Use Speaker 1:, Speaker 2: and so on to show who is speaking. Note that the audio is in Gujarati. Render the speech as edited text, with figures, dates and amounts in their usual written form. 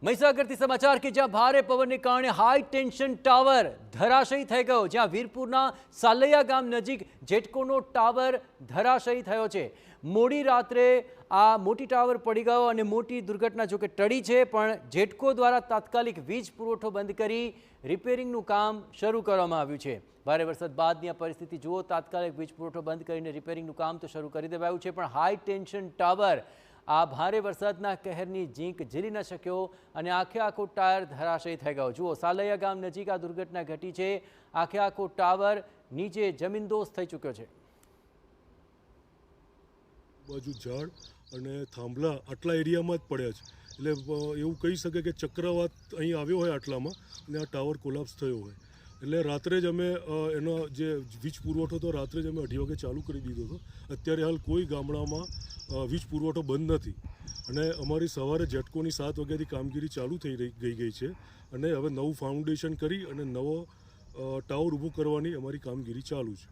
Speaker 1: મહીસાગરથી સમાચાર કે જ્યાં ભારે પવનને કારણે હાઈ ટેન્શન ટાવર ધરાશયી થઈ ગયો। જ્યાં વીરપુરના સાલૈયા ગામ નજીક જેટકોનો ટાવર ધરાશયી થયો છે। મોડી રાત્રે આ મોટી ટાવર પડી ગયો અને મોટી દુર્ઘટના જોકે ટળી છે, પણ જેટકો દ્વારા તાત્કાલિક વીજ પુરવઠો બંધ કરી રિપેરિંગનું કામ શરૂ કરવામાં આવ્યું છે। ભારે વરસાદ બાદની આ પરિસ્થિતિ જુઓ, તાત્કાલિક વીજ પુરવઠો બંધ કરીને રિપેરિંગનું કામ તો શરૂ કરી દેવાયું છે, પણ હાઈ ટેન્શન ટાવર આ ભારે વરસાદના કહેરની ઝીંક ઝીલી ન શક્યો અને આખે આખો ટાયર ધરાશયી થઈ ગયો। જુઓ, સાલૈયા ગામ નજીક આ દુર્ઘટના ઘટી છે। આખે આખો ટાવર નીચે જમીનદોસ્ત થઈ ચૂક્યો છે।
Speaker 2: બાજુ ઝાડ અને થાંભલા આટલા એરિયામાં જ પડ્યા છે, એટલે એવું કહી શકે કે ચક્રવાત અહીં આવ્યો હોય આટલામાં અને આ ટાવર કોલાપ્સ થયો હોય। એટલે રાત્રે જ અમે એનો જે વીજ પુરવઠો તો રાત્રે જ અમે 2:30 વાગે ચાલુ કરી દીધો હતો। અત્યારે હાલ કોઈ ગામડામાં વીજ પુરવઠો બંધ નથી અને અમારી સવારે જેટકોની 7 વાગ્યાથી કામગીરી ચાલુ થઈ ગઈ છે અને હવે નવું ફાઉન્ડેશન કરી અને નવો ટાવર ઊભું કરવાની અમારી કામગીરી ચાલુ છે।